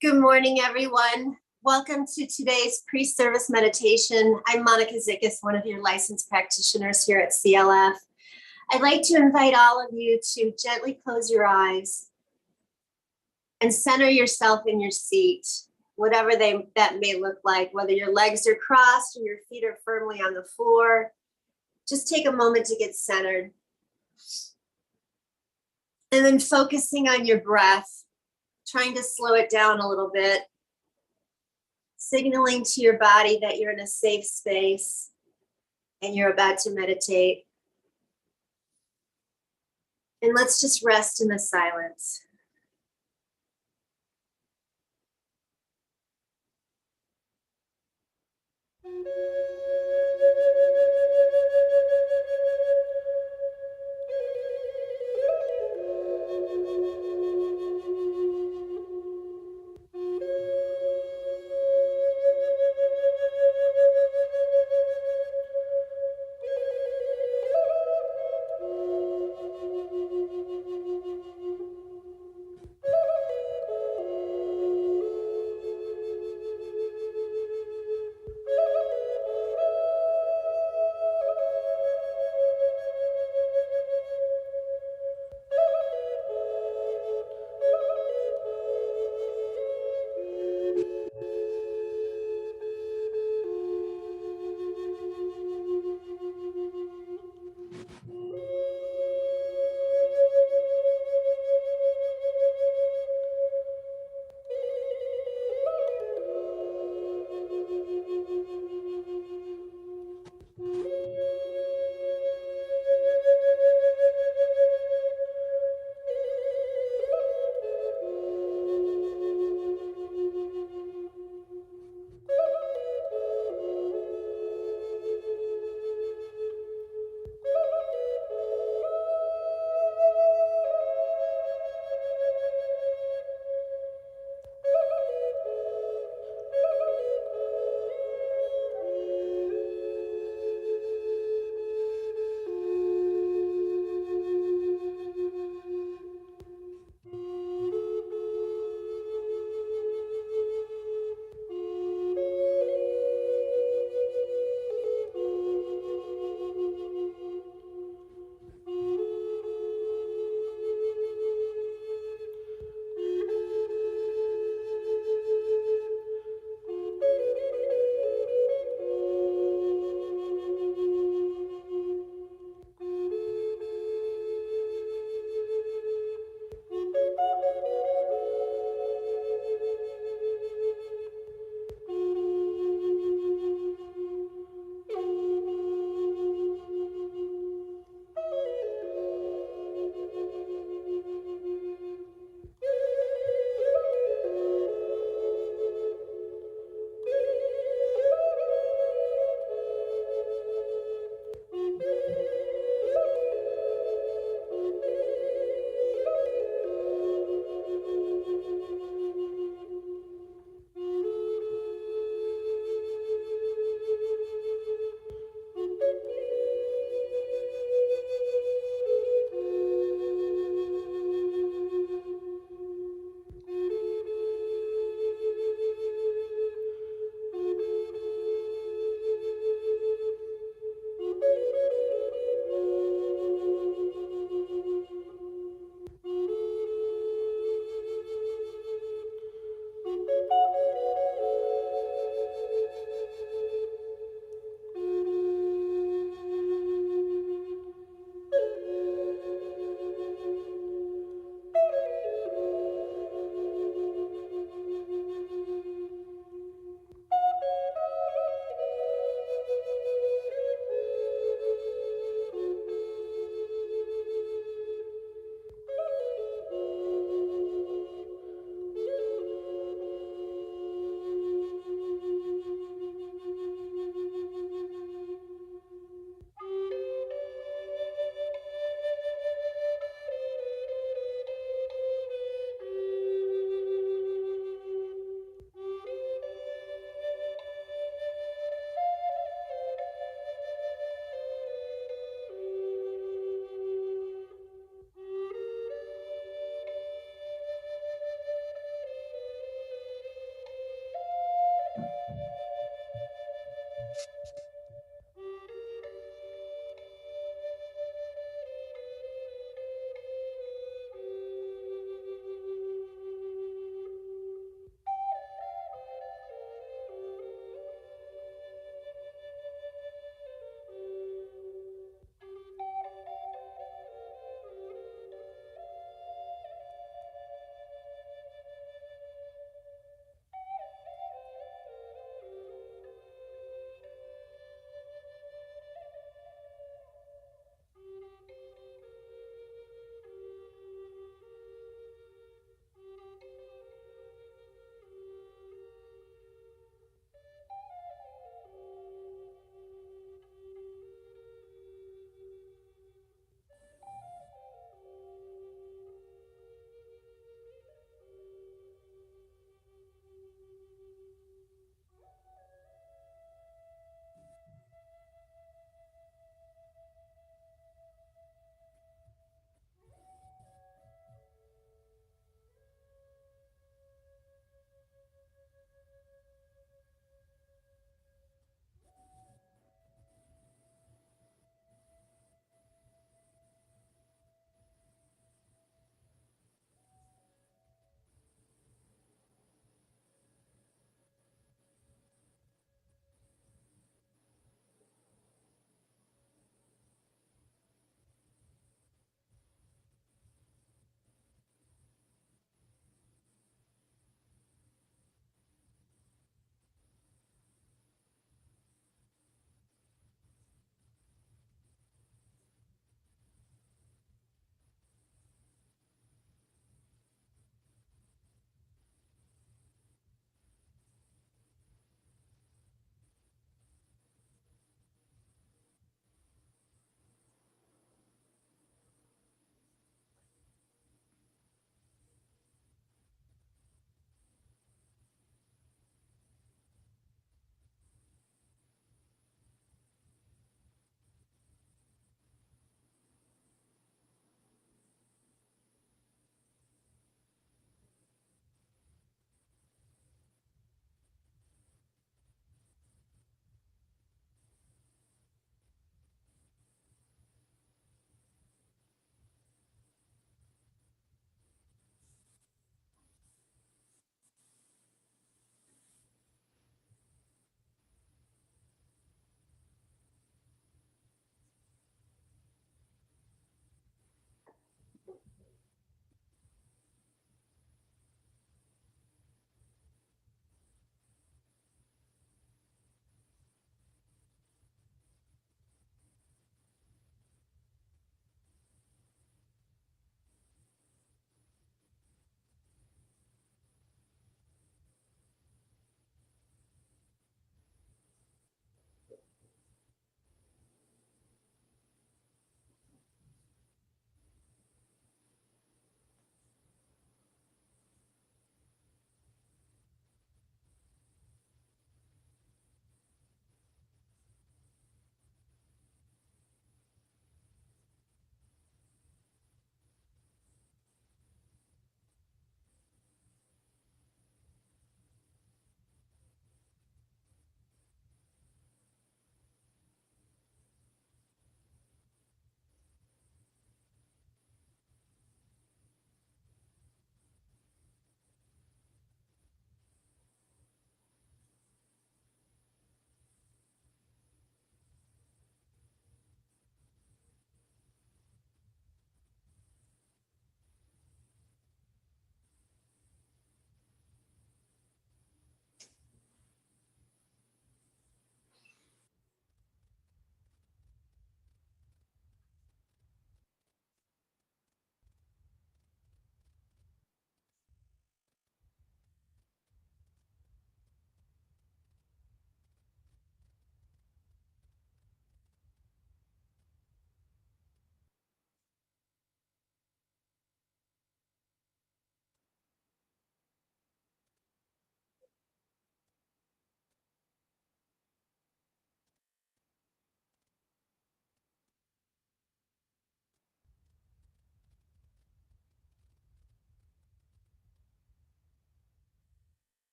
Good morning, everyone. Welcome to today's pre-service meditation. I'm Monica Zickus, one of your licensed practitioners here at CLF. I'd like to invite all of you to gently close your eyes and center yourself in your seat, whatever that may look like, whether your legs are crossed or your feet are firmly on the floor. Just take a moment to get centered. And then focusing on your breath, trying to slow it down a little bit, signaling to your body that you're in a safe space and you're about to meditate. And let's just rest in the silence.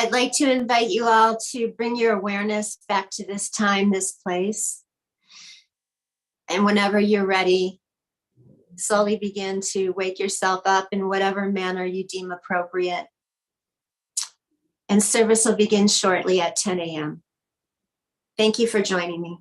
I'd like to invite you all to bring your awareness back to this time, this place. And whenever you're ready, slowly begin to wake yourself up in whatever manner you deem appropriate. And service will begin shortly at 10 a.m. Thank you for joining me.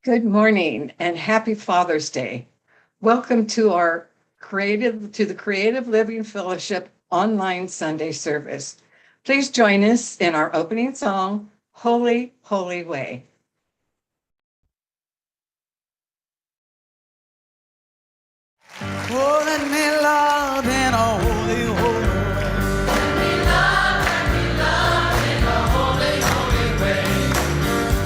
Good morning and happy Father's Day. Welcome to the Creative Living Fellowship online Sunday service. Please join us in our opening song, Holy, Holy Way. Oh, let me love in a holy, holy way. Let me love in a holy, holy way.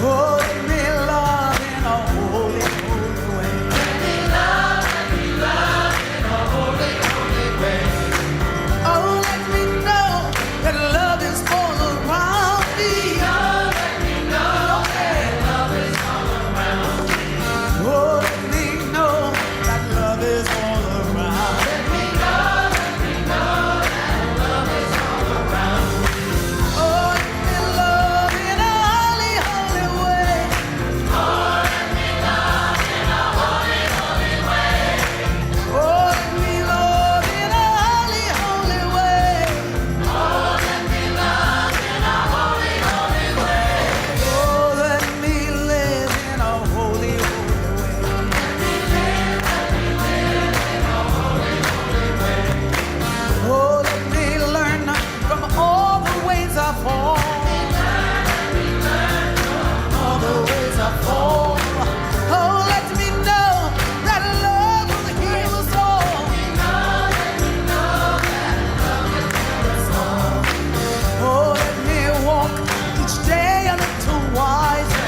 Oh, let me love in a holy, holy way. Let me love in a holy, holy way. Oh, let me know that love is all around me. Oh, let me know that love is all around me. Oh, let me know that love is all around. Let me know that love is all around me. Oh, let me love in a holy, holy way. Oh, let me love in a holy, holy way. Oh, let me love in a holy, holy way. Oh, let me love in a holy, holy way. Oh, let me live in a holy, holy way. Oh, let me learn from all the ways I fall. All the ways I fall. Oh, let me know that love will heal us all. Oh, let me walk each day a little wiser.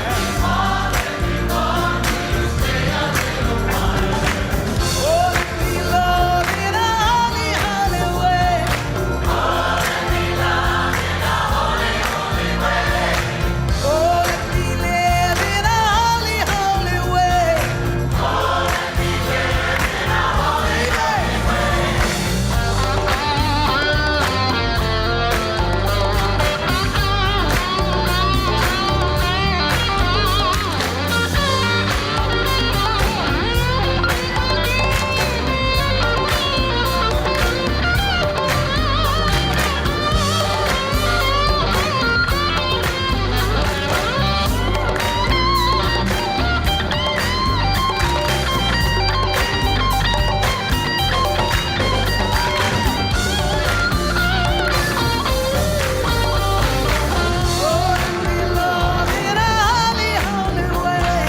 Oh, let me love in a holy, holy way. Oh, let me live in a holy, holy way. Oh, let me love in a holy, holy way.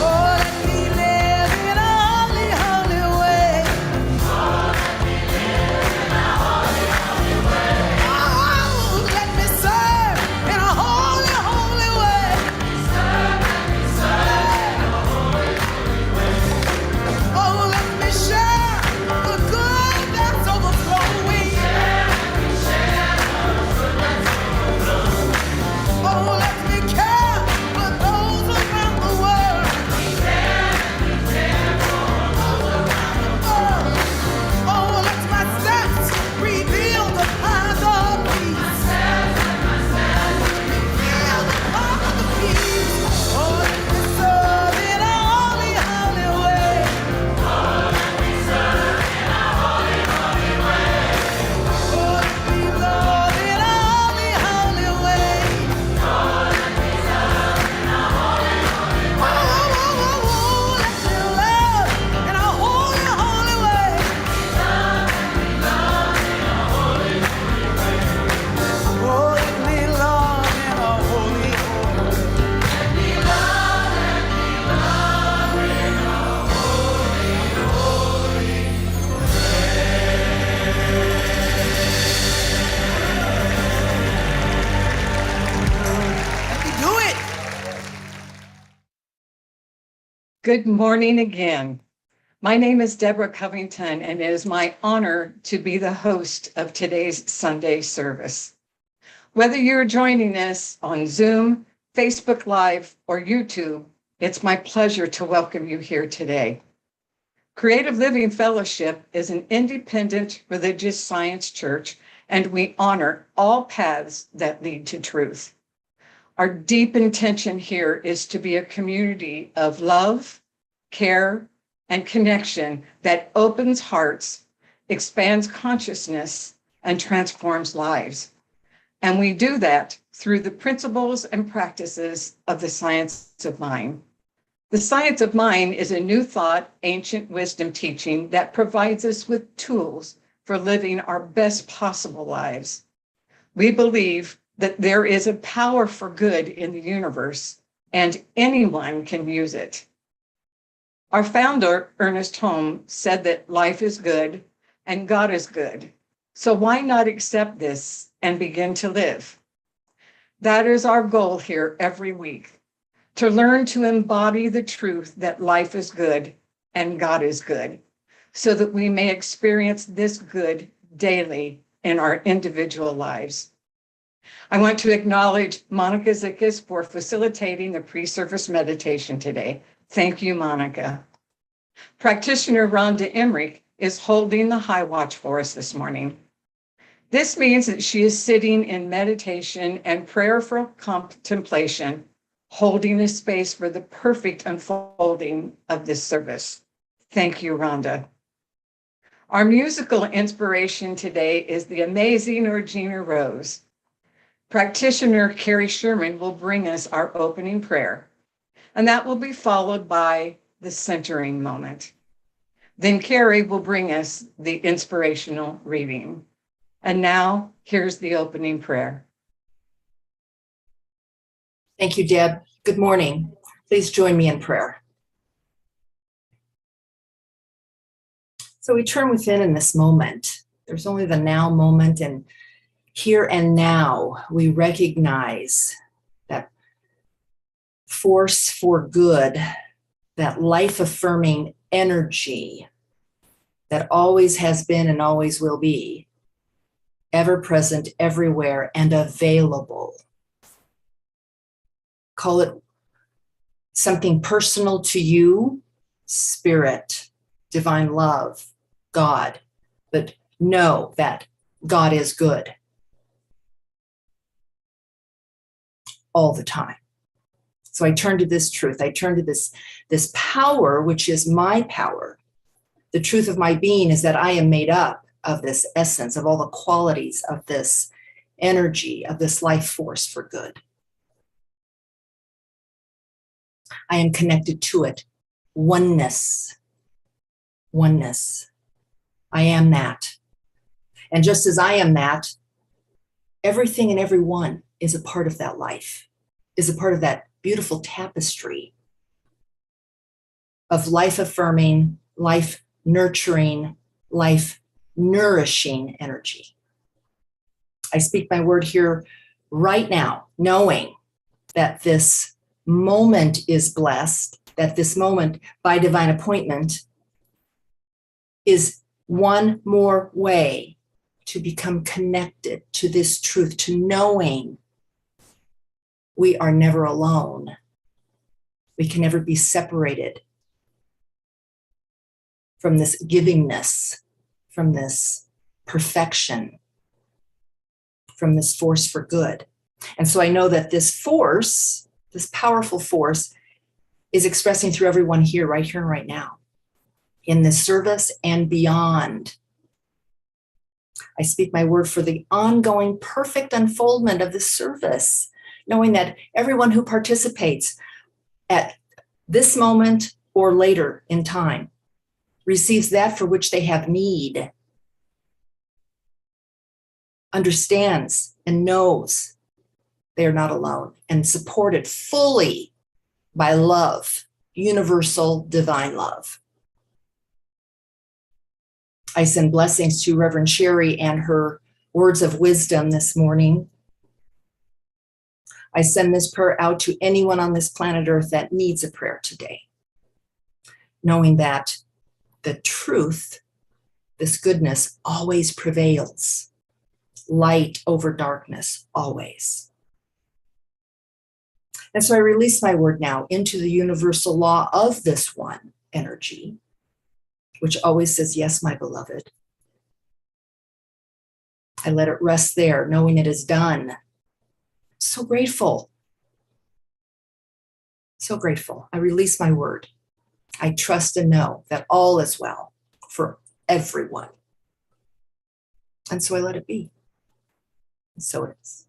Oh, let me live in a holy, holy way. Oh, let me serve in a holy, holy way. Oh, let me share the good that's overflowing. Oh, let me care for those around the world. Oh, let my steps reveal the path of peace. Reveal the path of peace. Oh, let me serve in a holy, holy way. Oh, let me love in a holy, holy way. Oh, let me love in a holy, holy way. Oh, let me love in a holy, Let me do it. Good morning again. My name is Deborah Covington, and it is my honor to be the host of today's Sunday service. Whether you're joining us on Zoom, Facebook Live, or YouTube, it's my pleasure to welcome you here today. Creative Living Fellowship is an independent religious science church, and we honor all paths that lead to truth. Our deep intention here is to be a community of love, care, and connection that opens hearts, expands consciousness, and transforms lives. And we do that through the principles and practices of the science of mind. The science of mind is a new thought, ancient wisdom teaching that provides us with tools for living our best possible lives. We believe that there is a power for good in the universe, and anyone can use it. Our founder, Ernest Holmes, said that life is good and God is good. So why not accept this and begin to live? That is our goal here every week, to learn to embody the truth that life is good and God is good, so that we may experience this good daily in our individual lives. I want to acknowledge Monica Zickis for facilitating the pre-service meditation today. Thank you, Monica. Practitioner Rhonda Emmerich is holding the high watch for us this morning. This means that she is sitting in meditation and prayerful contemplation, holding a space for the perfect unfolding of this service. Thank you, Rhonda. Our musical inspiration today is the amazing Orgena Rose. Practitioner Carrie Sherman will bring us our opening prayer, and that will be followed by the centering moment. Then Carrie will bring us the inspirational reading. And now, here's the opening prayer. Thank you, Deb. Good morning. Please join me in prayer. So we turn within in this moment. There's only the now moment, and here and now we recognize that force for good, that life-affirming energy that always has been and always will be, ever present everywhere and available. Call it something personal to you, spirit, divine love, God, but know that God is good all the time. So I turn to this truth. I turn to this power, which is my power. The truth of my being is that I am made up of this essence, of all the qualities of this energy, of this life force for good. I am connected to it. Oneness. Oneness. I am that. And just as I am that, everything and everyone is a part of that life, is a part of that beautiful tapestry of life-affirming, life-nurturing, life-nourishing energy. I speak my word here right now, knowing that this moment is blessed, that this moment by divine appointment is one more way to become connected to this truth, to knowing we are never alone. We can never be separated from this givingness, from this perfection, from this force for good. And so I know that this force, this powerful force, is expressing through everyone here, right here and right now, in this service and beyond. I speak my word for the ongoing perfect unfoldment of this service, knowing that everyone who participates at this moment or later in time receives that for which they have need, understands and knows they are not alone, and supported fully by love, universal divine love. I send blessings to Reverend Sherry and her words of wisdom this morning. I send this prayer out to anyone on this planet Earth that needs a prayer today, knowing that the truth, this goodness, always prevails. Light over darkness, always. And so I release my word now into the universal law of this one energy, which always says, yes, my beloved. I let it rest there, knowing it is done. So grateful. So grateful. I release my word. I trust and know that all is well for everyone. And so I let it be. And so it is.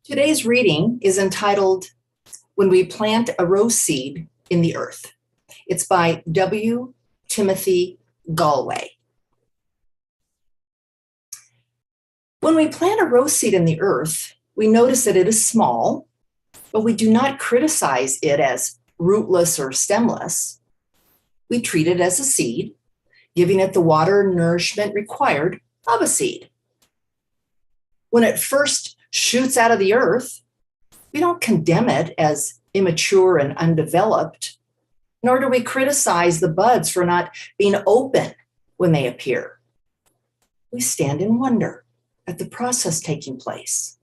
Today's reading is entitled When We Plant a Rose Seed in the Earth. It's by W. Timothy Galway. When we plant a rose seed in the earth, we notice that it is small, but we do not criticize it as rootless or stemless. We treat it as a seed, giving it the water and nourishment required of a seed. When it first shoots out of the earth, we don't condemn it as immature and undeveloped, nor do we criticize the buds for not being open when they appear. We stand in wonder at the process taking place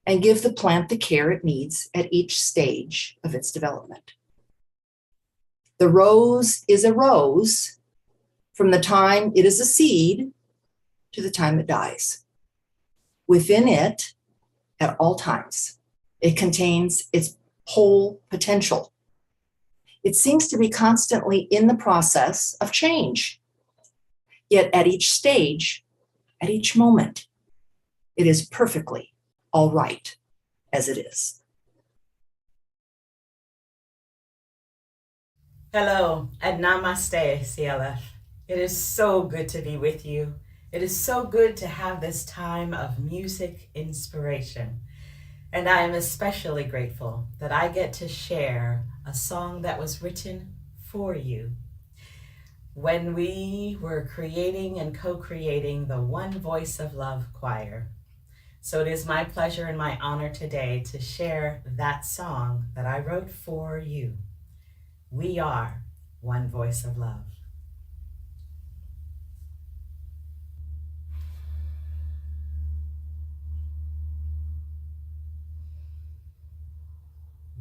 and give the plant the care it needs at each stage of its development. The rose is a rose from the time it is a seed to the time it dies. Within it, at all times, it contains its whole potential. It seems to be constantly in the process of change. Yet at each stage, at each moment, it is perfectly all right as it is. Hello and namaste, CLF. It is so good to be with you. It is so good to have this time of music inspiration. And I am especially grateful that I get to share a song that was written for you. When we were creating and co-creating the One Voice of Love choir. So it is my pleasure and my honor today to share that song that I wrote for you. We are One Voice of Love.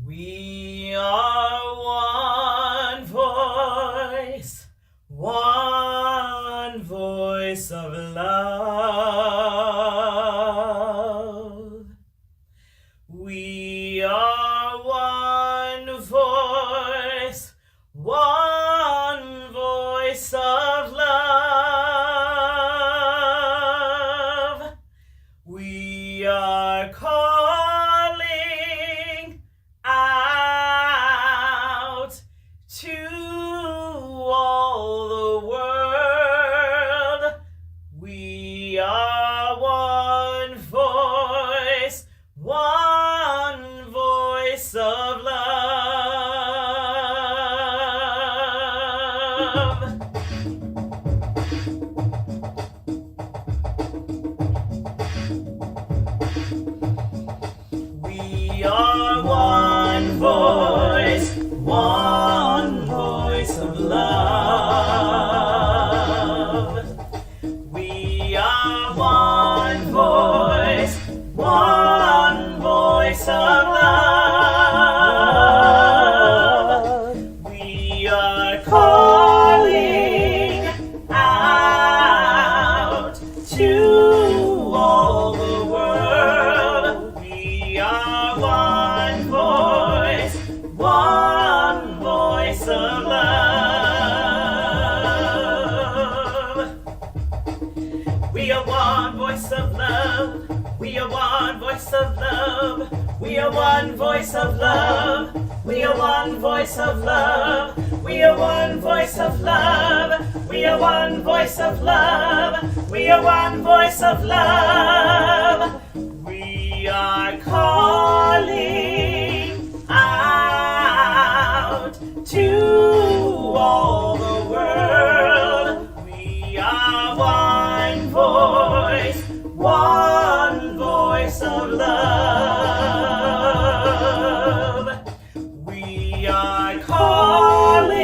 We are one voice of love. We are one voice of love. We are calling out to all the world. We are one voice of love. We are one voice of love. We are one voice of love. We are calling out to all the world. We are one voice of love. We are one voice of love. We are one voice of love. We are one voice of love. We are one voice of love. We are one voice of love. We are one voice of love. We are one voice of love. We are calling out to all the world. We are one voice of love. We are calling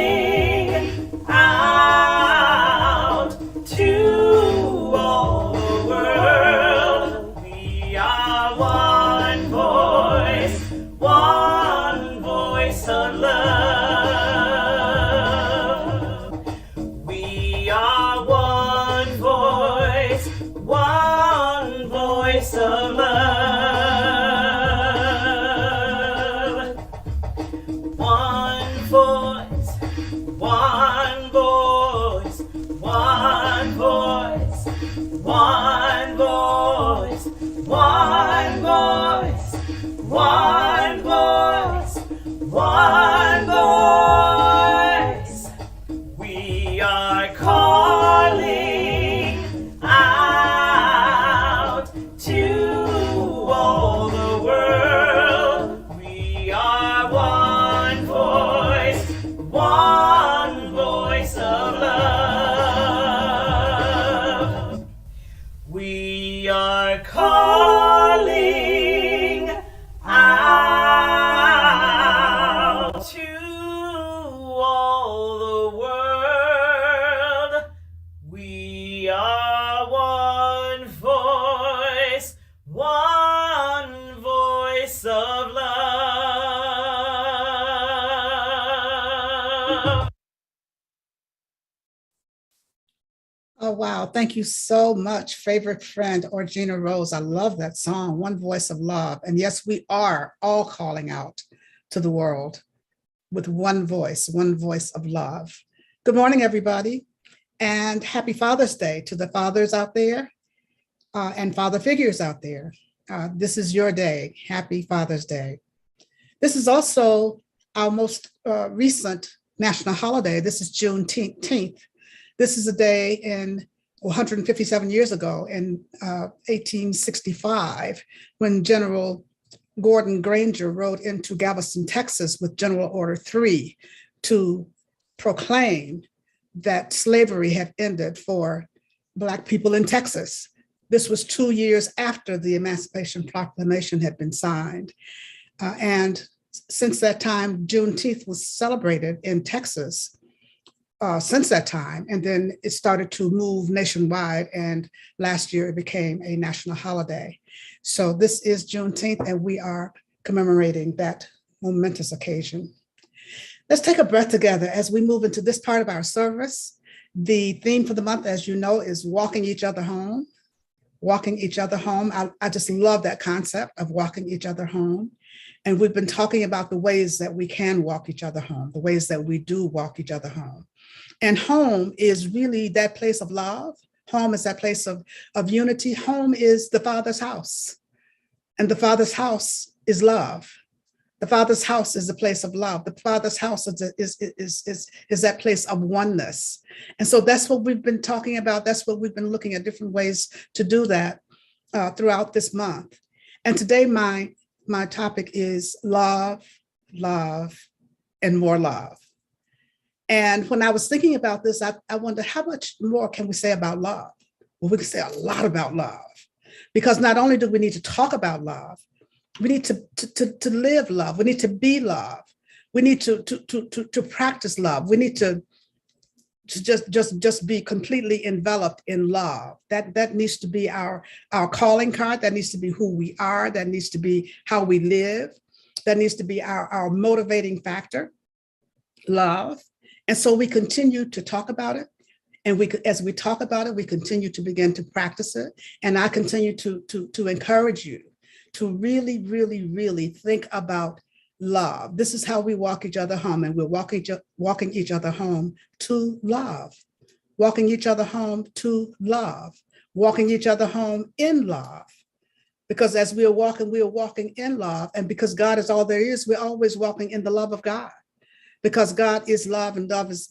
out to all the world. We are one voice one voice, one voice. We are calling out to all the world. We are one voice of love. We are calling out to all the world. We are one voice of love. Oh, wow. Thank you so much, favorite friend, Orgena Rose. I love that song, One Voice of Love. And yes, we are all calling out to the world with one voice of love. Good morning, everybody. And happy Father's Day to the fathers out there and father figures out there. This is your day. Happy Father's Day. This is also our most recent national holiday. This is Juneteenth. This is a day in 157 years ago in 1865, when General Gordon Granger rode into Galveston, Texas with General Order 3 to proclaim that slavery had ended for Black people in Texas. This was 2 years after the Emancipation Proclamation had been signed. And since that time, Juneteenth was celebrated in Texas since that time. And then it started to move nationwide. And last year it became a national holiday. So this is Juneteenth, and we are commemorating that momentous occasion. Let's take a breath together as we move into this part of our service. The theme for the month, as you know, is walking each other home. Walking each other home. I just love that concept of walking each other home. And we've been talking about the ways that we can walk each other home, the ways that we do walk each other home. And home is really that place of love. Home is that place of unity. Home is the Father's house. And the Father's house is love. The Father's house is a place of love. The Father's house is that place of oneness. And so that's what we've been talking about. That's what we've been looking at, different ways to do that throughout this month. And today, my topic is love, love, and more love. And when I was thinking about this, I wondered, how much more can we say about love? Well, we can say a lot about love, because not only do we need to talk about love, we need to live love. We need to be love. We need to practice love. We need to just be completely enveloped in love. That needs to be our calling card. That needs to be who we are. That needs to be how we live. That needs to be our motivating factor, love. And so we continue to talk about it. And as we talk about it, we continue to begin to practice it. And I continue to encourage you to really, really, really think about love. This is how we walk each other home, and we're walking each other home to love, walking each other home to love, walking each other home in love. Because as we are walking in love, and because God is all there is, we're always walking in the love of God. Because God is love, and love is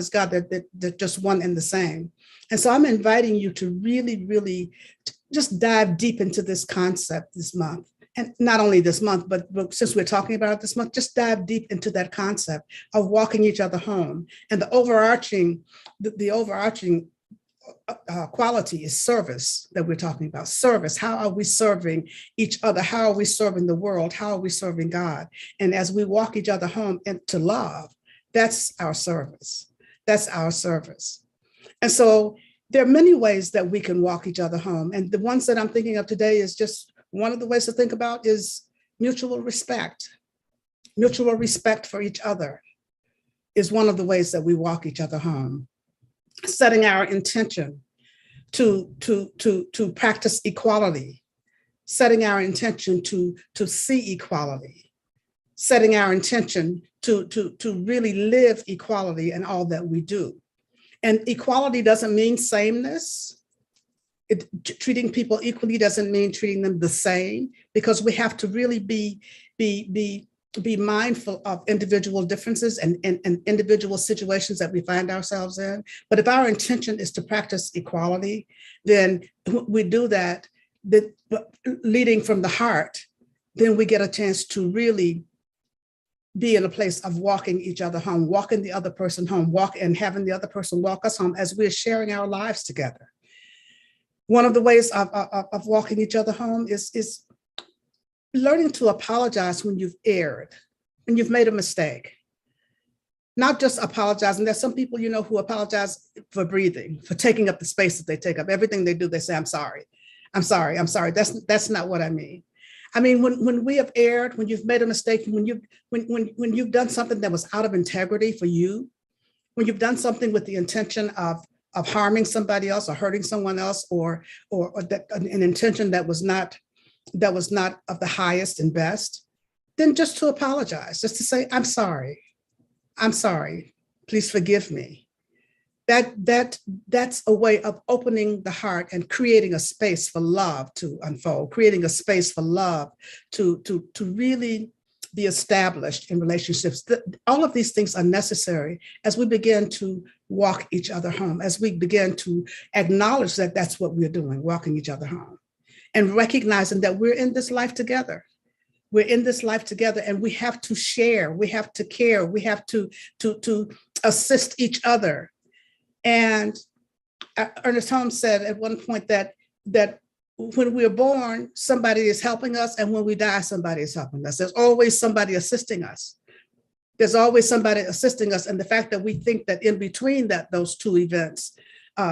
God. They're just one and the same. And so I'm inviting you to really, really just dive deep into this concept this month. And not only this month, but since we're talking about it this month, just dive deep into that concept of walking each other home. And the overarching quality is service that we're talking about. Service. How are we serving each other? How are we serving the world? How are we serving God? And as we walk each other home into love, that's our service. That's our service. And so there are many ways that we can walk each other home. And the ones that I'm thinking of today is just one of the ways to think about is mutual respect. Mutual respect for each other is one of the ways that we walk each other home. Setting our intention to practice equality, setting our intention to see equality, setting our intention to really live equality in all that we do. And equality doesn't mean sameness. treating people equally doesn't mean treating them the same, because we have to really be mindful of individual differences and individual situations that we find ourselves in. But if our intention is to practice equality, then we do that, leading from the heart, then we get a chance to really be in a place of walking each other home, walking the other person home, and having the other person walk us home as we're sharing our lives together. One of the ways of walking each other home is learning to apologize when you've erred, when you've made a mistake. Not just apologizing. There's some people, who apologize for breathing, for taking up the space that they take up. Everything they do, they say, I'm sorry. I'm sorry. I'm sorry. That's not what I mean. I mean, when we have erred, when you've made a mistake, when you've done something that was out of integrity for you, when you've done something with the intention of harming somebody else or hurting someone else, or an intention that was not of the highest and best, then just to apologize, just to say, I'm sorry. I'm sorry. Please forgive me. That's a way of opening the heart and creating a space for love to unfold, creating a space for love to really be established in relationships. All of these things are necessary as we begin to walk each other home, as we begin to acknowledge that that's what we're doing, walking each other home, and recognizing that we're in this life together. We're in this life together, and we have to share, we have to care, we have to assist each other. And Ernest Holmes said at one point that when we're born, somebody is helping us, and when we die, somebody is helping us. There's always somebody assisting us. There's always somebody assisting us. And the fact that we think that in between those two events,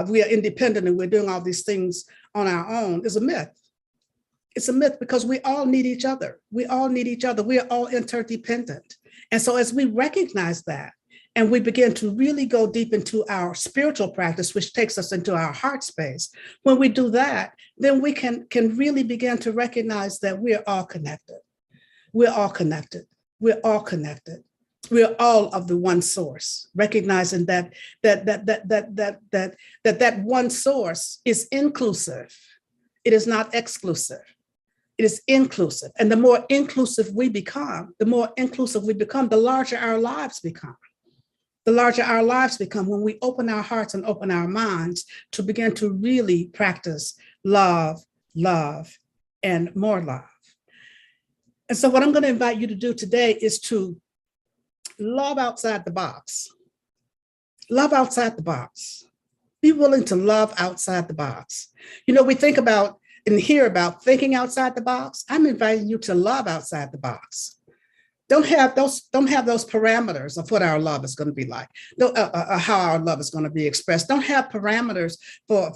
we are independent and we're doing all these things on our own is a myth. It's a myth, because we all need each other. We all need each other. We are all interdependent. And so as we recognize that, and we begin to really go deep into our spiritual practice, which takes us into our heart space, when we do that, then we can really begin to recognize that we're all connected. We're all connected. We're all connected. We're all of the one source, recognizing that one source is inclusive. It is not exclusive. It is inclusive. And the more inclusive we become, the larger our lives become. The larger our lives become when we open our hearts and open our minds to begin to really practice love, and more love. And so what I'm going to invite you to do today is to love outside the box. Love outside the box. Be willing to love outside the box. We think about and hear about thinking outside the box. I'm inviting you to love outside the box. Don't have those parameters of what our love is going to be like, how our love is going to be expressed. Don't have parameters for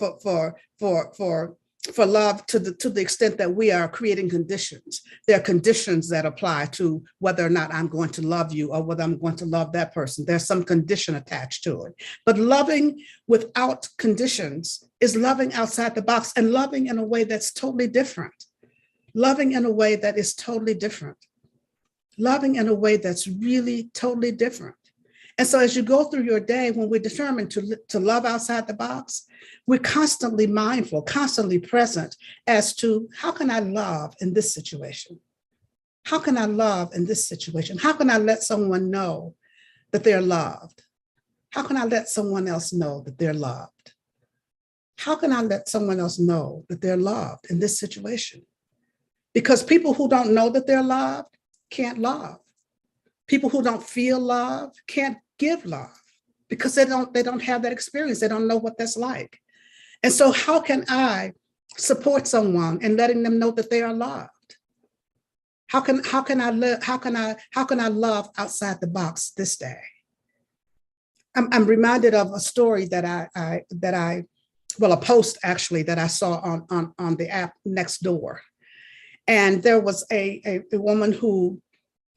love to the extent that we are creating conditions. There are conditions that apply to whether or not I'm going to love you or whether I'm going to love that person. There's some condition attached to it. But loving without conditions is loving outside the box, and loving in a way that's totally different. Loving in a way that is totally different. Loving in a way that's really totally different. And so as you go through your day, when we're determined to love outside the box, we're constantly mindful, constantly present as to how can I love in this situation? How can I love in this situation? How can I let someone know that they're loved? How can I let someone else know that they're loved? How can I let someone else know that they're loved in this situation? Because people who don't know that they're loved can't love. People who don't feel love can't give love, because they don't have that experience. They don't know what that's like. And so how can I support someone in letting them know that they are loved? How can I love outside the box this day? I'm reminded of a story a post actually that I saw on the app Nextdoor. And there was a woman who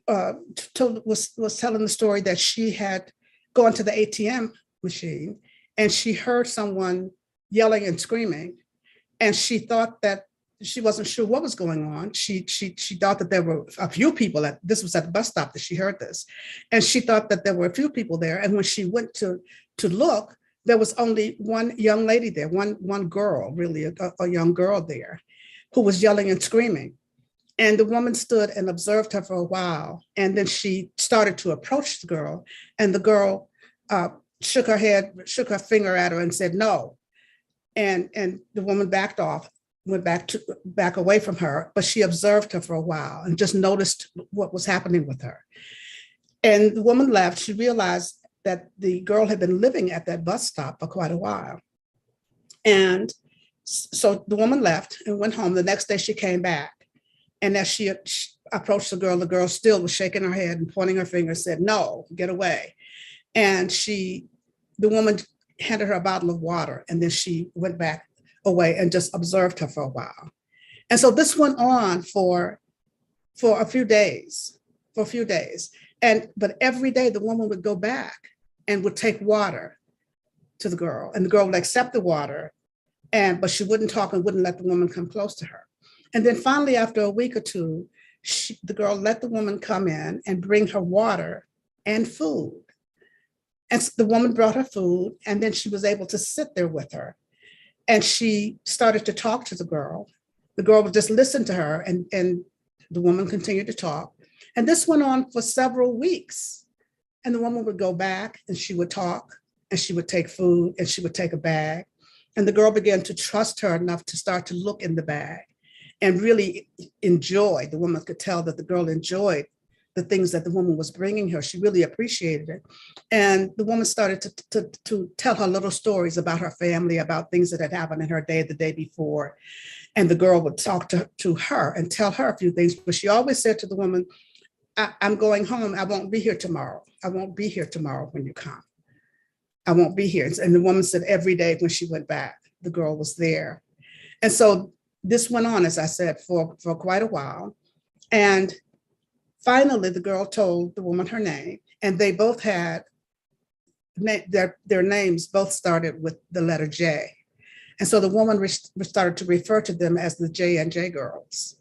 was telling the story that she had gone to the ATM machine and she heard someone yelling and screaming, and she thought that she wasn't sure what was going on. She thought that there were a few people this was at the bus stop that she heard this, and she thought that there were a few people there. And when she went to look, there was only one young lady there, one girl, really, a young girl there, who was yelling and screaming. And the woman stood and observed her for a while. And then she started to approach the girl. And the girl shook her head, shook her finger at her and said, no. And the woman backed off, went back away from her. But she observed her for a while and just noticed what was happening with her. And the woman left. She realized that the girl had been living at that bus stop for quite a while. And so the woman left and went home. The next day she came back. And as she approached the girl still was shaking her head and pointing her finger, said, no, get away. And the woman handed her a bottle of water, and then she went back away and just observed her for a while. And so this went on for a few days, but every day the woman would go back and would take water to the girl, and the girl would accept the water, but she wouldn't talk and wouldn't let the woman come close to her. And then finally, after a week or two, the girl let the woman come in and bring her water and food. And the woman brought her food, and then she was able to sit there with her. And she started to talk to the girl. The girl would just listen to her, and the woman continued to talk. And this went on for several weeks. And the woman would go back and she would talk, and she would take food, and she would take a bag. And the girl began to trust her enough to start to look in the bag and really enjoy. The woman could tell that the girl enjoyed the things that the woman was bringing her. She really appreciated it. And the woman started to tell her little stories about her family, about things that had happened in her day the day before. And the girl would talk to her and tell her a few things, but she always said to the woman, I'm going home. I won't be here tomorrow. I won't be here tomorrow when you come. I won't be here. And the woman said every day when she went back, the girl was there. And so this went on, as I said, for quite a while. And finally, the girl told the woman her name, and they both had, their names both started with the letter J. And so the woman started to refer to them as the J&J girls.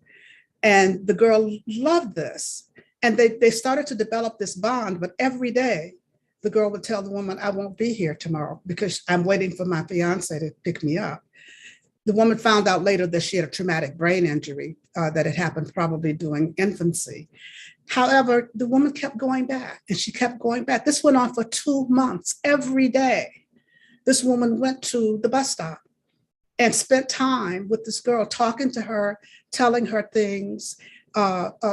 And the girl loved this. And they started to develop this bond, but every day, the girl would tell the woman, I won't be here tomorrow because I'm waiting for my fiance to pick me up. The woman found out later that she had a traumatic brain injury that had happened probably during infancy. However, the woman kept going back, and she kept going back. This went on for 2 months. Every day, this woman went to the bus stop and spent time with this girl, talking to her, telling her things,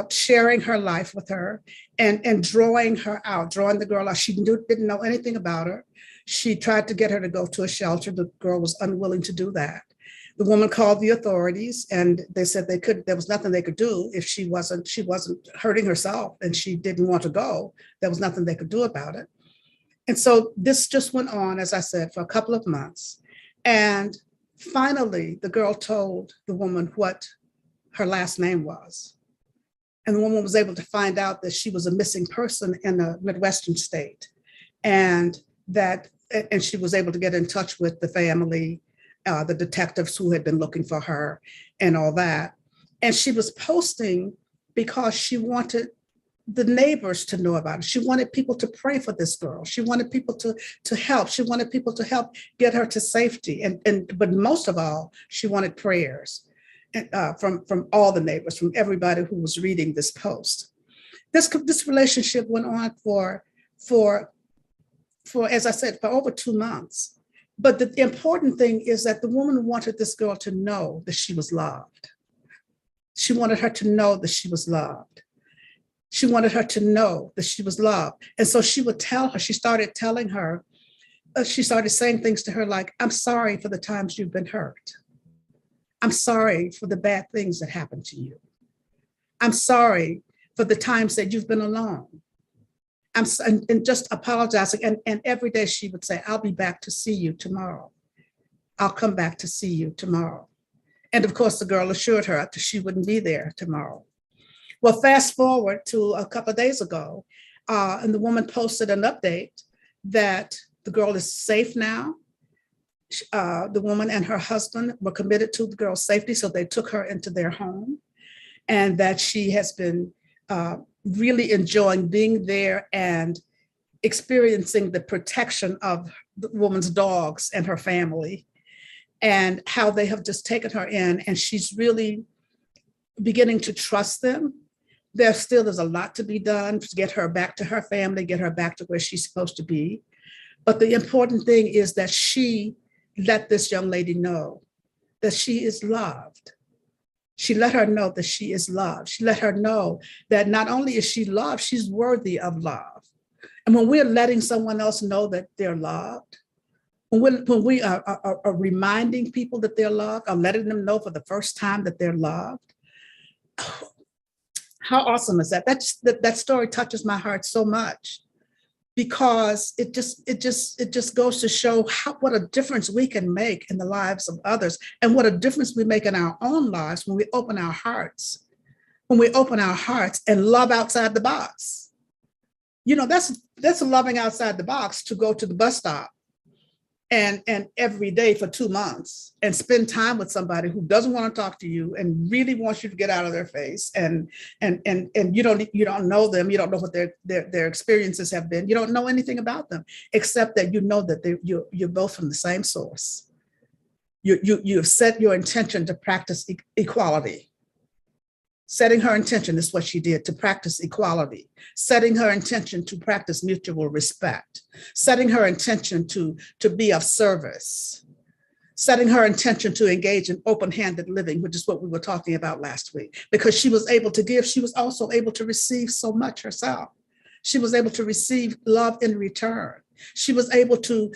sharing her life with her, and drawing her out, drawing the girl out. She didn't know anything about her. She tried to get her to go to a shelter. The girl was unwilling to do that. The woman called the authorities, and they said there was nothing they could do if she wasn't hurting herself and she didn't want to go. There was nothing they could do about it. And so this just went on, as I said, for a couple of months. And finally, the girl told the woman what her last name was. And the woman was able to find out that she was a missing person in a Midwestern state. And she was able to get in touch with the family, the detectives who had been looking for her and all that. And she was posting because she wanted the neighbors to know about it. She wanted people to pray for this girl. She wanted people to help. She wanted people to help get her to safety. But most of all, she wanted prayers from all the neighbors, from everybody who was reading this post. This relationship went on for, as I said, for over 2 months. But the important thing is that the woman wanted this girl to know that she was loved. She wanted her to know that she was loved. She wanted her to know that she was loved. And so she would tell her, she started saying things to her like, I'm sorry for the times you've been hurt. I'm sorry for the bad things that happened to you. I'm sorry for the times that you've been alone. And just apologizing. And every day she would say, I'll be back to see you tomorrow. I'll come back to see you tomorrow. And of course, the girl assured her that she wouldn't be there tomorrow. Well, fast forward to a couple of days ago, and the woman posted an update that the girl is safe now. The woman and her husband were committed to the girl's safety, so they took her into their home, and that she has been really enjoying being there and experiencing the protection of the woman's dogs and her family, and how they have just taken her in, and she's really beginning to trust them. There still is a lot to be done to get her back to her family, get her back to where she's supposed to be. But the important thing is that she let this young lady know that she is loved. She let her know that she is loved. She let her know that not only is she loved, she's worthy of love. And when we're letting someone else know that they're loved, when we are reminding people that they're loved, or letting them know for the first time that they're loved, how awesome is that? That story touches my heart so much, because it just goes to show what a difference we can make in the lives of others, and what a difference we make in our own lives when we open our hearts, and love outside the box. You know, that's loving outside the box, to go to the bus stop and every day for 2 months and spend time with somebody who doesn't want to talk to you and really wants you to get out of their face, and you don't know them, you don't know what their experiences have been, you don't know anything about them, except that you know that you're both from the same source. You have set your intention to practice equality. Setting her intention is what she did, to practice equality. Setting her intention to practice mutual respect. Setting her intention to be of service. Setting her intention to engage in open-handed living, which is what we were talking about last week. Because she was able to give, she was also able to receive so much herself. She was able to receive love in return. She was able to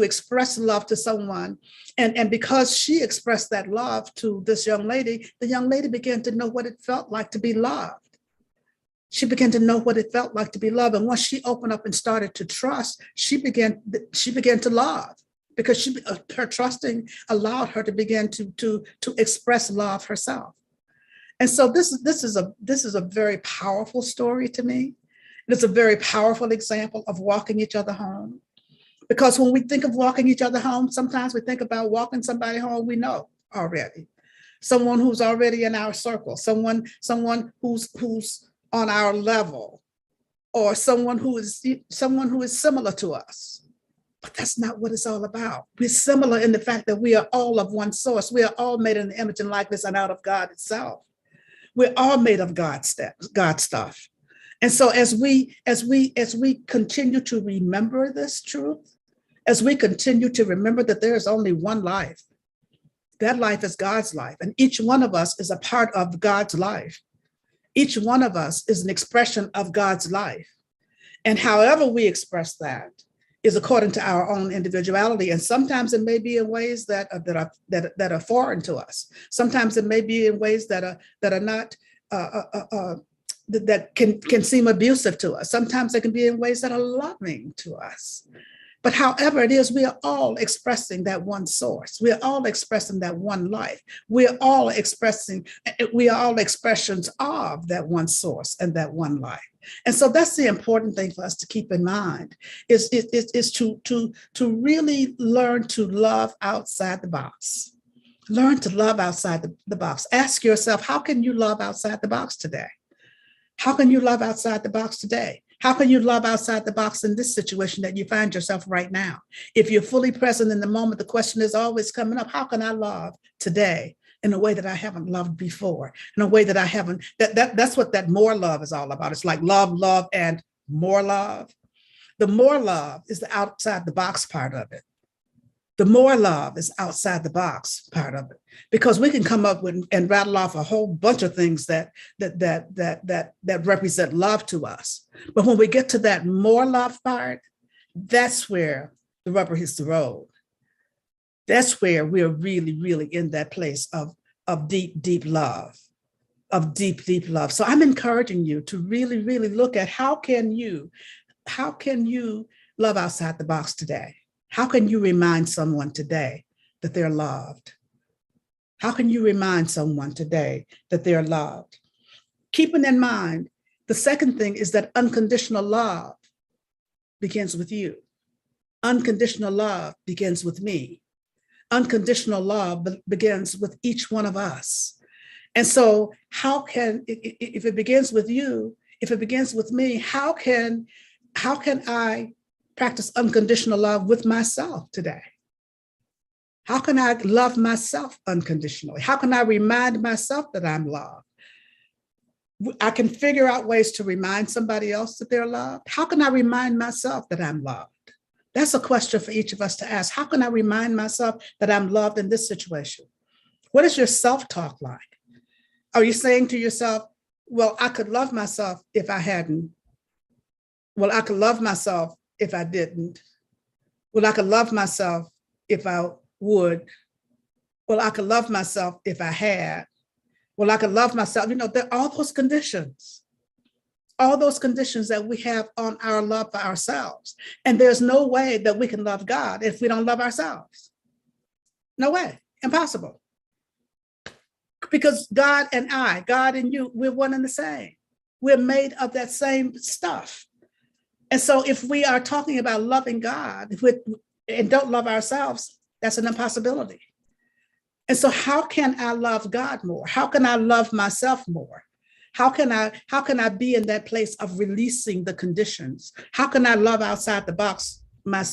express love to someone. And because she expressed that love to this young lady, the young lady began to know what it felt like to be loved. She began to know what it felt like to be loved. And once she opened up and started to trust, she began to love, because her trusting allowed her to begin to express love herself. And so this is a very powerful story to me. It's a very powerful example of walking each other home. Because when we think of walking each other home, sometimes we think about walking somebody home we know already. Someone who's already in our circle, someone who's on our level, or someone who is similar to us. But that's not what it's all about. We're similar in the fact that we are all of one source. We are all made in the image and likeness and out of God itself. We're all made of God stuff. And so as we continue to remember this truth, as we continue to remember that there is only one life, that life is God's life, and each one of us is a part of God's life. Each one of us is an expression of God's life. And however we express that is according to our own individuality. And sometimes it may be in ways that are foreign to us. Sometimes it may be in ways that are not that can seem abusive to us. Sometimes it can be in ways that are loving to us. But however it is, we are all expressing that one source. We are all expressing that one life. We are all expressions of that one source and that one life. And so that's the important thing for us to keep in mind, is to really learn to love outside the box. Learn to love outside the box. Ask yourself, how can you love outside the box today? How can you love outside the box today? How can you love outside the box in this situation that you find yourself right now? If you're fully present in the moment, the question is always coming up, how can I love today in a way that I haven't loved before, in a way that I haven't, that's what that more love is all about. It's like love, and more love. The more love is the outside the box part of it. The more love is outside the box part of it, because we can come up with and rattle off a whole bunch of things that represent love to us. But when we get to that more love part, that's where the rubber hits the road. That's where we're really, really in that place of deep, deep love, So I'm encouraging you to really, really look at how can you love outside the box today? How can you remind someone today that they're loved? How can you remind someone today that they're loved? Keeping in mind, the second thing is that unconditional love begins with you. Unconditional love begins with me. Unconditional love begins with each one of us. And so how can, if it begins with you, if it begins with me, how can how can I practice unconditional love with myself today? How can I love myself unconditionally? How can I remind myself that I'm loved? I can figure out ways to remind somebody else that they're loved. How can I remind myself that I'm loved? That's a question for each of us to ask. How can I remind myself that I'm loved in this situation? What is your self-talk like? Are you saying to yourself, well, I could love myself if I hadn't. Well, I could love myself if I didn't. Well, I could love myself if I would. Well, I could love myself if I had. Well, I could love myself. There are all those conditions that we have on our love for ourselves. And there's no way that we can love God if we don't love ourselves. No way, impossible. Because God and I, God and you, we're one and the same. We're made of that same stuff. And so if we are talking about loving God and don't love ourselves, that's an impossibility. And so how can I love God more? How can I love myself more? How can I be in that place of releasing the conditions? How can I love outside the box?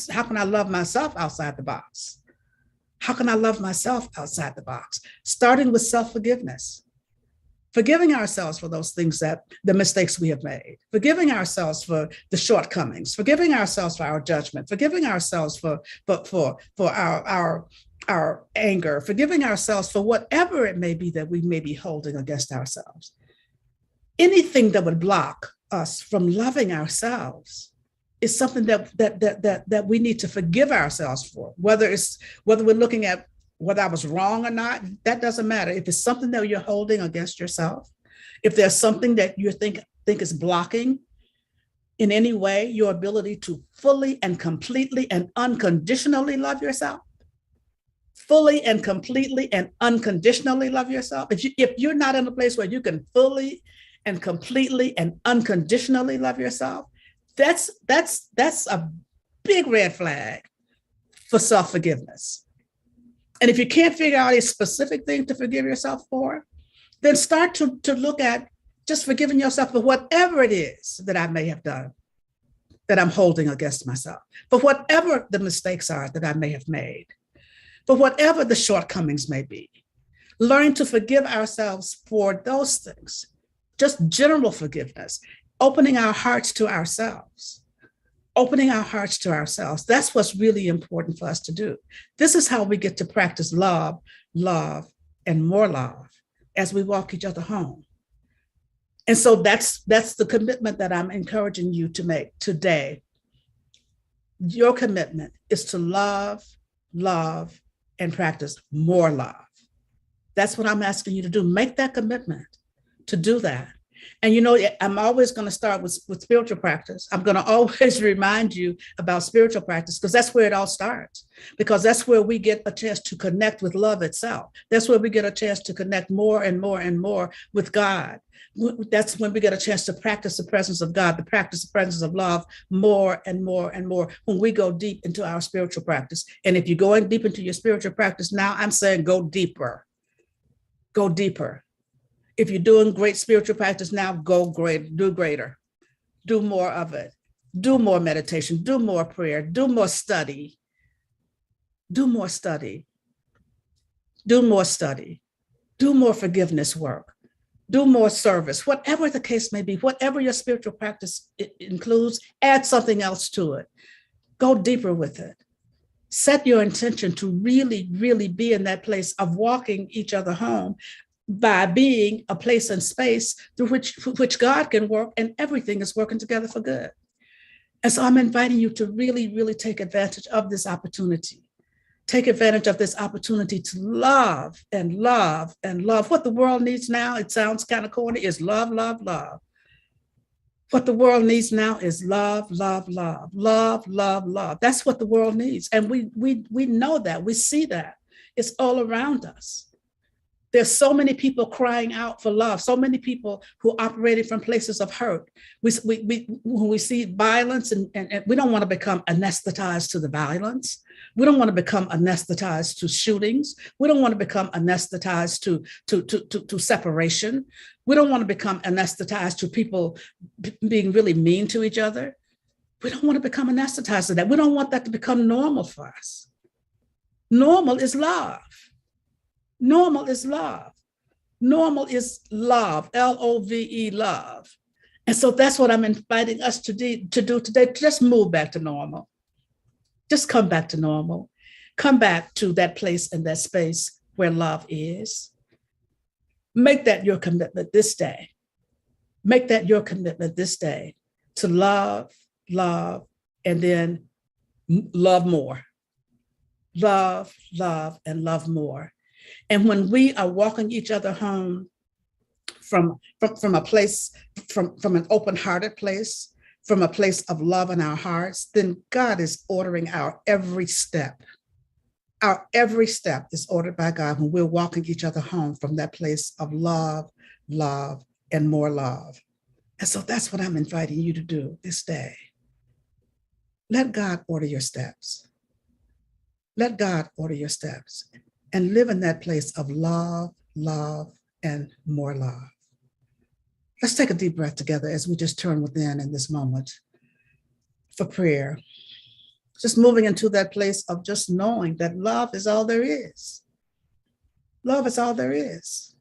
How can I love myself outside the box? How can I love myself outside the box? Starting with self-forgiveness. Forgiving ourselves for those things the mistakes we have made, forgiving ourselves for the shortcomings, forgiving ourselves for our judgment, forgiving ourselves for our anger, forgiving ourselves for whatever it may be that we may be holding against ourselves. Anything that would block us from loving ourselves is something that we need to forgive ourselves for, whether we're looking at whether I was wrong or not, that doesn't matter. If it's something that you're holding against yourself, if there's something that you think is blocking in any way your ability to fully and completely and unconditionally love yourself, fully and completely and unconditionally love yourself, if you're not in a place where you can fully and completely and unconditionally love yourself, that's a big red flag for self-forgiveness. And if you can't figure out a specific thing to forgive yourself for, then start to look at just forgiving yourself for whatever it is that I may have done that I'm holding against myself, for whatever the mistakes are that I may have made, for whatever the shortcomings may be. Learn to forgive ourselves for those things, just general forgiveness, opening our hearts to ourselves. Opening our hearts to ourselves. That's what's really important for us to do. This is how we get to practice love, and more love as we walk each other home. And so that's the commitment that I'm encouraging you to make today. Your commitment is to love, and practice more love. That's what I'm asking you to do. Make that commitment to do that. And I'm always going to start with spiritual practice. I'm going to always remind you about spiritual practice because that's where it all starts, because that's where we get a chance to connect with love itself. That's where we get a chance to connect more and more and more with God. That's when we get a chance to practice the presence of God, to practice the presence of love more and more and more when we go deep into our spiritual practice. And if you're going deep into your spiritual practice now, I'm saying go deeper. Go deeper. If you're doing great spiritual practice now, do greater, do more of it, do more meditation, do more prayer, do more study, do more forgiveness work, do more service, whatever the case may be, whatever your spiritual practice includes, add something else to it. Go deeper with it. Set your intention to really, really be in that place of walking each other home by being a place and space through which God can work and everything is working together for good. And so I'm inviting you to really, really take advantage of this opportunity. Take advantage of this opportunity to love and love and love. What the world needs now, it sounds kind of corny, is love, love, love. What the world needs now is love, love, love, love, love, love. That's what the world needs. And we know that, we see that. It's all around us. There's so many people crying out for love, so many people who operated from places of hurt. When we see violence, and we don't want to become anesthetized to the violence. We don't want to become anesthetized to shootings. We don't want to become anesthetized to separation. We don't want to become anesthetized to people being really mean to each other. We don't want to become anesthetized to that. We don't want that to become normal for us. Normal is love. Normal is love. Normal is love, Love, love. And so that's what I'm inviting us to do today. Just move back to normal. Just come back to normal. Come back to that place and that space where love is. Make that your commitment this day. Make that your commitment this day to love, and then love more. Love, and love more. And when we are walking each other home from a place, from an open-hearted place, from a place of love in our hearts, then God is ordering our every step. Our every step is ordered by God when we're walking each other home from that place of love, and more love. And so that's what I'm inviting you to do this day. Let God order your steps. Let God order your steps and live in that place of love, and more love. Let's take a deep breath together as we just turn within in this moment for prayer. Just moving into that place of just knowing that love is all there is. Love is all there is.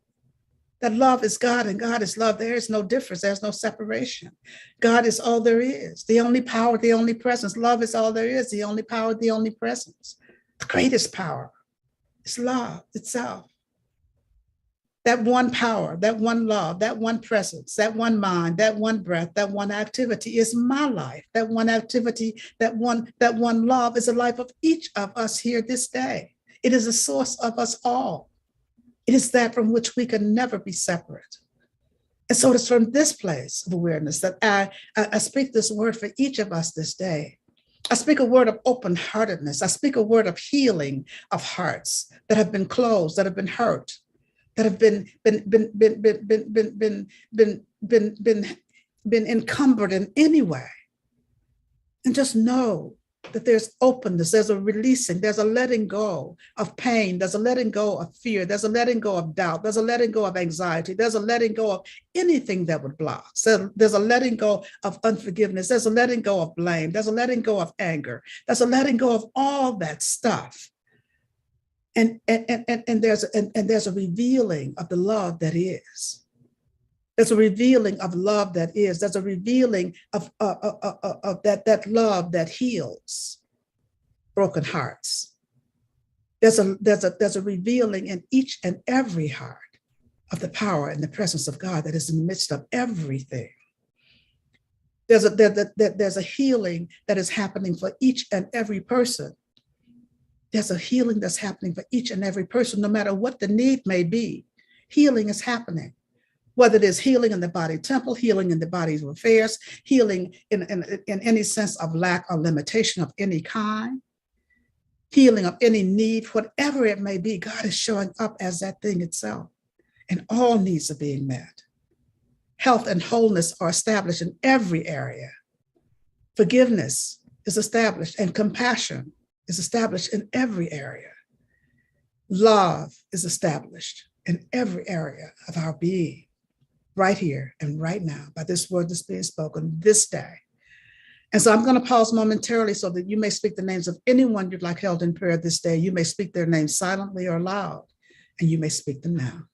That love is God and God is love. There is no difference. There's no separation. God is all there is. The only power, the only presence. Love is all there is. The only power, the only presence. The greatest power is love itself. That one power, that one love, that one presence, that one mind, that one breath, that one activity is my life. That one activity, that one love is the life of each of us here this day. It is the source of us all. It is that from which we can never be separate. And so it's from this place of awareness that I speak this word for each of us this day. I speak a word of open-heartedness. I speak a word of healing of hearts that have been closed, that have been hurt, that have been encumbered in any way. And just know that there's openness, there's a releasing, there's a letting go of pain, there's a letting go of fear, there's a letting go of doubt, there's a letting go of anxiety, there's a letting go of anything that would block. So there's a letting go of unforgiveness, there's a letting go of blame, there's a letting go of anger, there's a letting go of all that stuff. And there's a revealing of the love that is. There's a revealing of love that is. There's a revealing of that love that heals broken hearts. There's a revealing in each and every heart of the power and the presence of God that is in the midst of everything. There's a healing that is happening for each and every person. There's a healing that's happening for each and every person, no matter what the need may be. Healing is happening. Whether it is healing in the body temple, healing in the body's affairs, healing in any sense of lack or limitation of any kind, healing of any need, whatever it may be, God is showing up as that thing itself, and all needs are being met. Health and wholeness are established in every area. Forgiveness is established, and compassion is established in every area. Love is established in every area of our being, right here and right now, by this word that's being spoken this day. And so I'm going to pause momentarily so that you may speak the names of anyone you'd like held in prayer this day. You may speak their names silently or loud, and you may speak them now.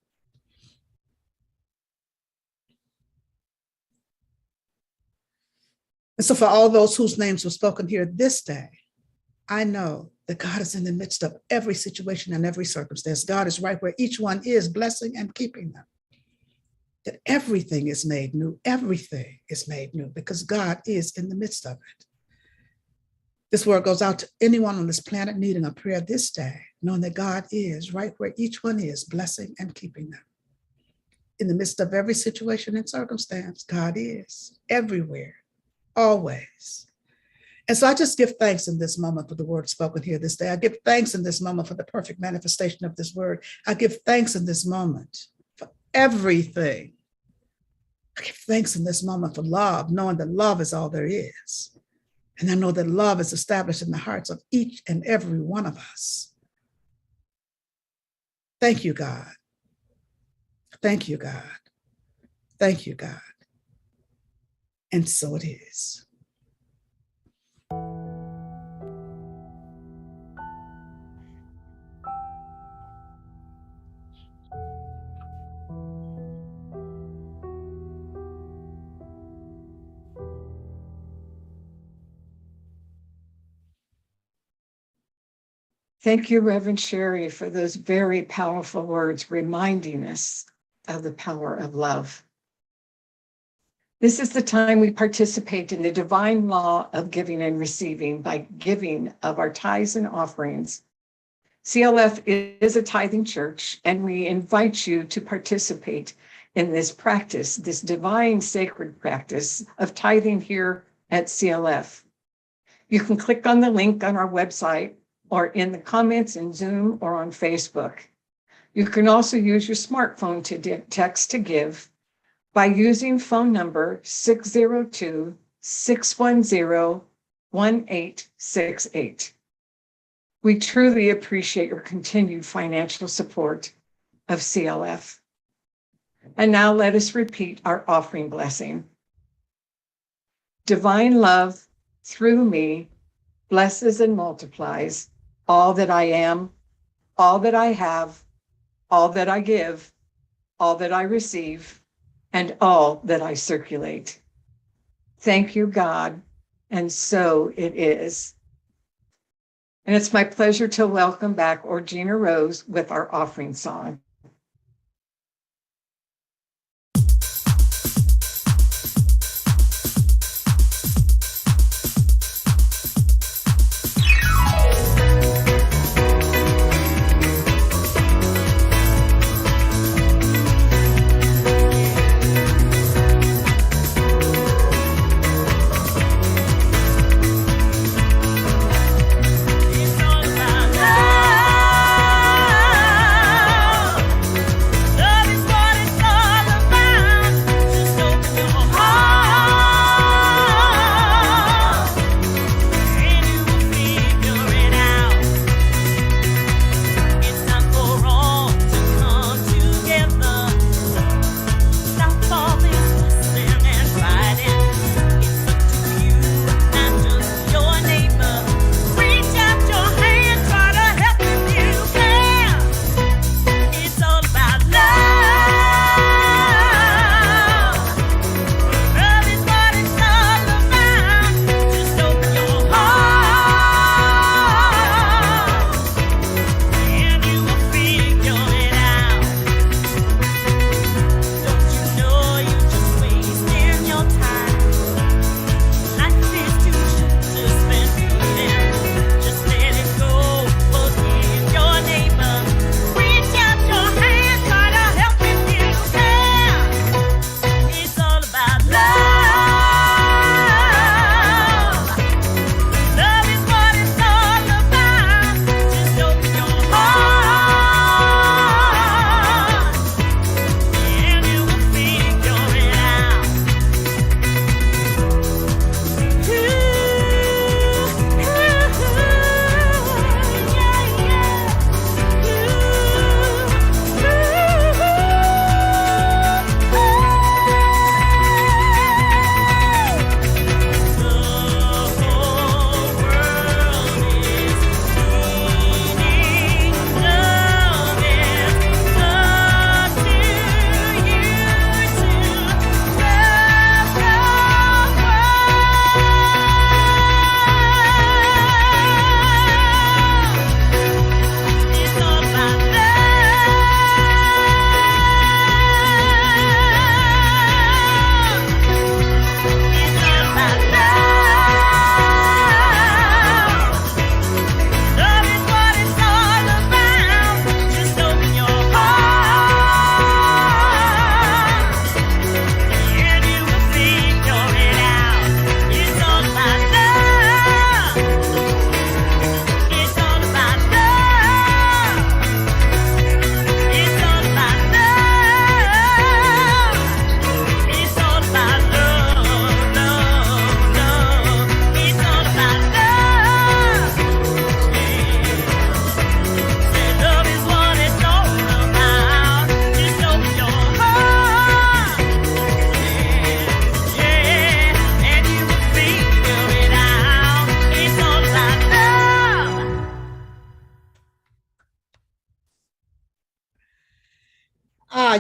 And so for all those whose names were spoken here this day, I know that God is in the midst of every situation and every circumstance. God is right where each one is, blessing and keeping them. That everything is made new. Everything is made new because God is in the midst of it. This word goes out to anyone on this planet needing a prayer this day, knowing that God is right where each one is, blessing and keeping them. In the midst of every situation and circumstance, God is everywhere, always. And so I just give thanks in this moment for the word spoken here this day. I give thanks in this moment for the perfect manifestation of this word. I give thanks in this moment for everything. I give thanks in this moment for love, knowing that love is all there is. And I know that love is established in the hearts of each and every one of us. Thank you, God. Thank you, God. Thank you, God. And so it is. Thank you, Reverend Sherry, for those very powerful words reminding us of the power of love. This is the time we participate in the divine law of giving and receiving by giving of our tithes and offerings. CLF is a tithing church, and we invite you to participate in this practice, this divine sacred practice of tithing here at CLF. You can click on the link on our website or in the comments in Zoom or on Facebook. You can also use your smartphone to text to give by using phone number 602-610-1868. We truly appreciate your continued financial support of CLF. And now let us repeat our offering blessing. Divine love through me blesses and multiplies all that I am, all that I have, all that I give, all that I receive, and all that I circulate. Thank you, God, and so it is. And it's my pleasure to welcome back Orgena Rose with our offering song. It's all about love.